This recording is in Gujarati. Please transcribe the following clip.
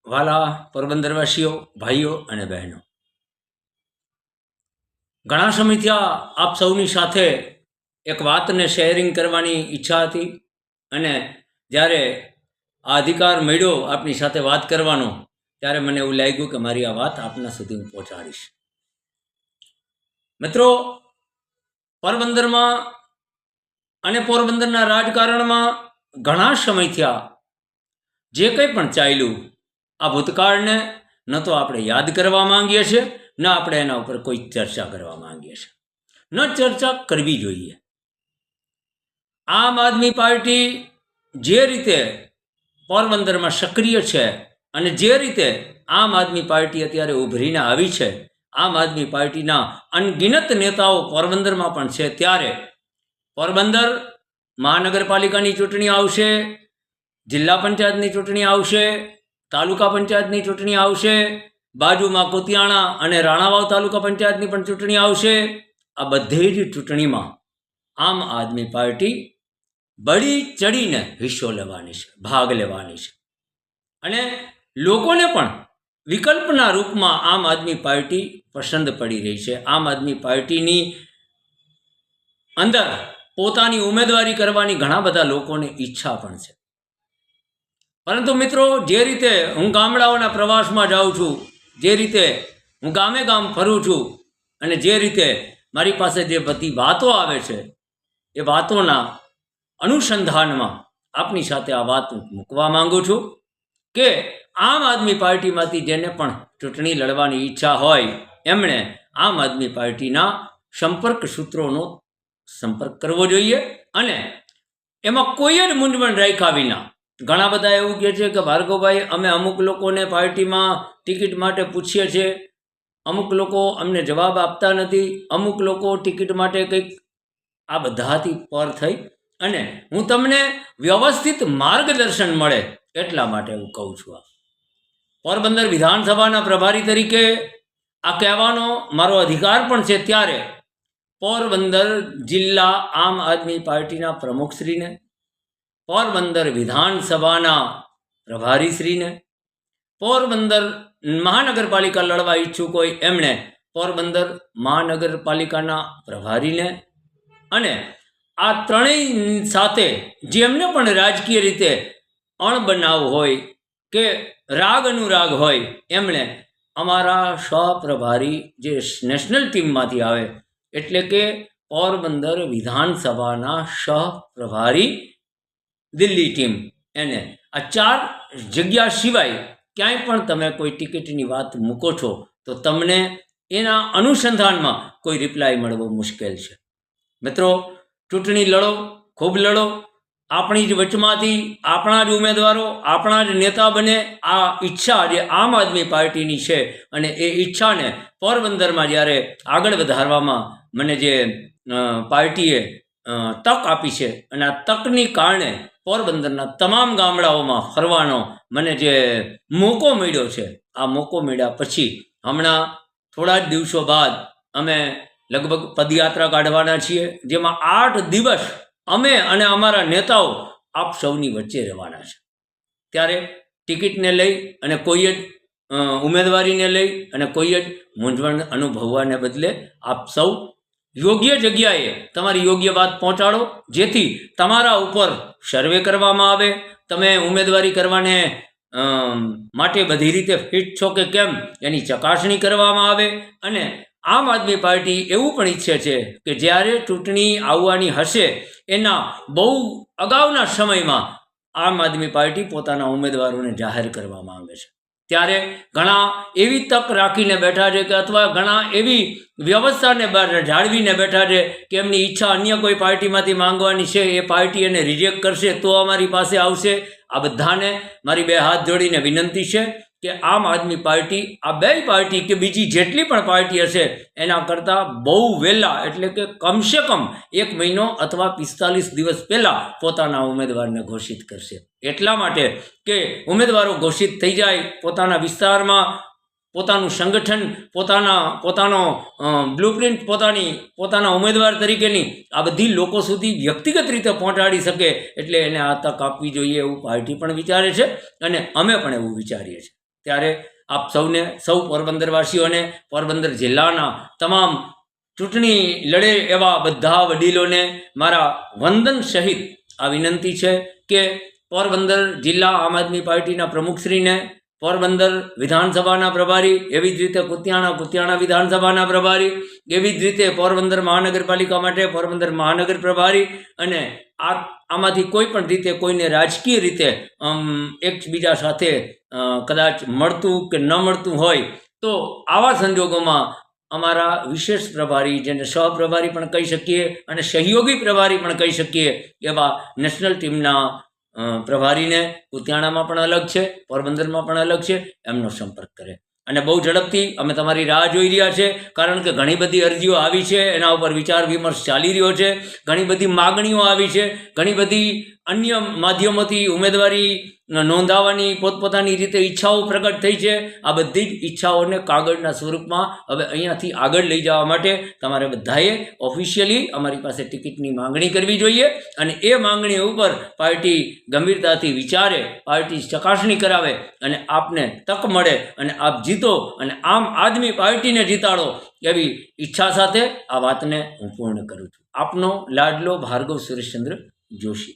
વાલા પોરબંદરવાસીઓ, ભાઈઓ અને બહેનો, ઘણા સમયથી આપ સૌની સાથે એક વાતને શેરિંગ કરવાની ઈચ્છા હતી અને જ્યારે આ અધિકાર મળ્યો આપની સાથે વાત કરવાનો, ત્યારે મને એવું લાગ્યું કે મારી આ વાત આપના સુધી હું પહોંચાડીશ. મિત્રો, પોરબંદરમાં અને પોરબંદરના રાજકારણમાં ઘણા સમયથી જે કંઈ પણ ચાલ્યું, આ ભૂતકાળને ન તો આપણે યાદ કરવા માંગીએ છીએ, ન આપણે એના ઉપર કોઈ ચર્ચા કરવા માંગીએ છીએ, ન ચર્ચા કરવી જોઈએ. આમ આદમી પાર્ટી જે રીતે પોરબંદરમાં સક્રિય છે અને જે રીતે આમ આદમી પાર્ટી અત્યારે ઉભરીને આવી છે, આમ આદમી પાર્ટીના અનગિનત નેતાઓ પોરબંદરમાં પણ છે, ત્યારે પોરબંદર મહાનગરપાલિકાની ચૂંટણી આવશે, જિલ્લા પંચાયતની ચૂંટણી આવશે, તાલુકા પંચાયતની ચૂંટણી આવશે, બાજુમાં કુતિયાણા અને રાણાવાવ તાલુકા પંચાયતની પણ ચૂંટણી આવશે. આ બધી જ ચૂંટણીમાં આમ આદમી પાર્ટી બળી ચડીને હિસ્સો લેવાની છે, ભાગ લેવાની છે અને લોકોને પણ વિકલ્પના રૂપમાં આમ આદમી પાર્ટી પસંદ પડી રહી છે. આમ આદમી પાર્ટીની અંદર પોતાની ઉમેદવારી કરવાની ઘણા બધા લોકોને ઈચ્છા પણ છે. પરંતુ મિત્રો, જે રીતે હું ગામડાઓના પ્રવાસમાં જાઉં છું, જે રીતે હું ગામે ગામ ફરું છું અને જે રીતે મારી પાસે જે બધી વાતો આવે છે, એ વાતોના અનુસંધાનમાં આપની સાથે આ વાત મૂકવા માંગુ છું કે આમ આદમી પાર્ટીમાંથી જેને પણ ચૂંટણી લડવાની ઈચ્છા હોય, એમણે આમ આદમી પાર્ટીના સંપર્ક સૂત્રોનો સંપર્ક કરવો જોઈએ અને એમાં કોઈ જ મૂંઝવણ રાખ્યા વિના. ઘણા બધા એવું કહે છે કે ભાર્ગવભાઈ, અમે અમુક લોકોને પાર્ટીમાં ટિકિટ માટે પૂછીએ છીએ, અમુક લોકો અમને જવાબ આપતા નથી, અમુક લોકો ટિકિટ માટે કંઈક. આ બધાથી પર થઈ અને હું તમને વ્યવસ્થિત માર્ગદર્શન મળે એટલા માટે હું કહું છું. પોરબંદર વિધાનસભાના પ્રભારી તરીકે આ કહેવાનો મારો અધિકાર પણ છે, ત્યારે પોરબંદર જિલ્લા આમ આદમી પાર્ટીના પ્રમુખશ્રીને, પોરબંદર વિધાનસભાના પ્રભારીશ્રીને, પોરબંદર મહાનગરપાલિકા લડવા ઈચ્છુક હોય એમણે પોરબંદર મહાનગરપાલિકાના પ્રભારીને અને આ ત્રણેય સાથે જેમને પણ રાજકીય રીતે અણબનાવ હોય કે રાગ અનુરાગ હોય, એમણે અમારા સહપ્રભારી જે નેશનલ ટીમમાંથી આવે, એટલે કે પોરબંદર વિધાનસભાના સહપ્રભારી દિલ્હી ટીમ, એને આ 4 જગ્યા સિવાય ક્યાંય પણ તમે કોઈ ટિકિટની વાત મૂકો છો તો તમને એના અનુસંધાનમાં કોઈ રિપ્લાય મળવો મુશ્કેલ છે. મિત્રો, ચૂંટણી લડો, ખૂબ લડો. આપણી જ વચમાંથી આપણા જ ઉમેદવારો, આપણા જ નેતા બને, આ ઈચ્છા જે આમ આદમી પાર્ટીની છે અને એ ઈચ્છાને પોરબંદરમાં જ્યારે આગળ વધારવામાં મને જે પાર્ટીએ તક આપી છે અને આ તકની કારણે પોરબંદરના તમામ ગામડાઓમાં ફરવાનો મને જે મોકો મળ્યો છે, આ મોકો મળ્યા પછી હમણાં થોડા જ દિવસો બાદ અમે લગભગ પદયાત્રા કાઢવાના છીએ, જેમાં 8 દિવસ અમે અને અમારા નેતાઓ આપ સૌની વચ્ચે રહેવાના છે. ત્યારે ટિકિટને લઈ અને કોઈ જ ઉમેદવારીને લઈ અને કોઈ જ મૂંઝવણ અનુભવવાને બદલે આપ સૌ યોગ્ય જગ્યાએ તમારી યોગ્ય વાત પહોંચાડો, જેથી તમારા ઉપર સર્વે કરવામાં આવે, તમે ઉમેદવારી કરવાને માટે બધી રીતે ફિટ છો કે કેમ એની ચકાસણી કરવામાં આવે. અને આમ આદમી પાર્ટી એવું પણ ઈચ્છે છે કે જ્યારે ચૂંટણી આવવાની હશે એના બહુ અગાઉના સમયમાં આમ આદમી પાર્ટી પોતાના ઉમેદવારોને જાહેર કરવા માંગે છે. ત્યારે ઘણા એવી તક રાખીને બેઠા છે કે અથવા ઘણા એવી વ્યવસ્થાને જાળવીને બેઠા છે કે એમની ઈચ્છા અન્ય કોઈ પાર્ટીમાંથી માંગવાની છે, એ પાર્ટી એને રિજેક્ટ કરશે તો અમારી પાસે આવશે. આ બધાને મારી 2 હાથ જોડીને વિનંતી છે કે આમ આદમી પાર્ટી આ 2 પાર્ટી કે બીજી જેટલી પણ પાર્ટી હશે એના કરતાં બહુ વહેલા, એટલે કે કમસે કમ 1 મહિનો અથવા 45 દિવસ પહેલાં પોતાના ઉમેદવારને ઘોષિત કરશે. એટલા માટે કે ઉમેદવારો ઘોષિત થઈ જાય, પોતાના વિસ્તારમાં પોતાનું સંગઠન, પોતાનો બ્લુપ્રિન્ટ, પોતાના ઉમેદવાર તરીકેની આ બધી લોકો સુધી વ્યક્તિગત રીતે પહોંચાડી શકે, એટલે એને આ તક આપવી જોઈએ એવું પાર્ટી પણ વિચારે છે અને અમે પણ એવું વિચારીએ છીએ. ત્યારે આપ સૌ પોરબંદરવાસીઓને, પોરબંદર જિલ્લાના તમામ ચૂંટણી લડે એવા બધા વડીલોને મારા વંદન સહિત આ વિનંતી છે કે પોરબંદર જિલ્લા આમ આદમી પાર્ટીના પ્રમુખશ્રીને, પોરબંદર વિધાનસભાના પ્રભારી, એવી જ રીતે કુતિયાણા વિધાનસભાના પ્રભારી, એવી જ રીતે પોરબંદર મહાનગરપાલિકા માટે પોરબંદર મહાનગર પ્રભારી, અને આમાંથી કોઈ પણ રીતે કોઈને રાજકીય રીતે એકબીજા સાથે કદાચ મળતું કે ન મળતું હોય તો આવા સંજોગોમાં અમારા વિશેષ પ્રભારી, જેને સહપ્રભારી પણ કહી શકીએ અને સહયોગી પ્રભારી પણ કહી શકીએ, એવા નેશનલ ટીમના પ્રભારીને કુતિયાણામાં પણ અલગ છે, પોરબંદરમાં પણ અલગ છે, એમનો સંપર્ક કરે. અને બહુ ઝડપથી અમે તમારી રાહ જોઈ રહ્યા છે, કારણ કે ઘણી બધી અરજીઓ આવી છે, એના ઉપર વિચાર વિમર્શ ચાલી રહ્યો છે, ઘણી બધી માગણીઓ આવી છે, ઘણી બધી અન્ય માધ્યમોથી ઉમેદવારી નોંધાવવાની પોતપોતાની રીતે ઈચ્છાઓ પ્રગટ થઈ છે. આ બધી જ ઈચ્છાઓને કાગળના સ્વરૂપમાં હવે અહીંયાથી આગળ લઈ જવા માટે તમારે બધાએ ઓફિશિયલી અમારી પાસે ટિકિટની માંગણી કરવી જોઈએ, અને એ માંગણી ઉપર પાર્ટી ગંભીરતાથી વિચારે, પાર્ટી ચકાસણી કરાવે અને આપને તક મળે અને આપ જીતો અને આમ આદમી પાર્ટીને જીતાડો, એવી ઈચ્છા સાથે આ વાતને હું પૂર્ણ કરું છું. આપનો લાડલો ભાર્ગવ સુરેશચંદ્ર જોશી.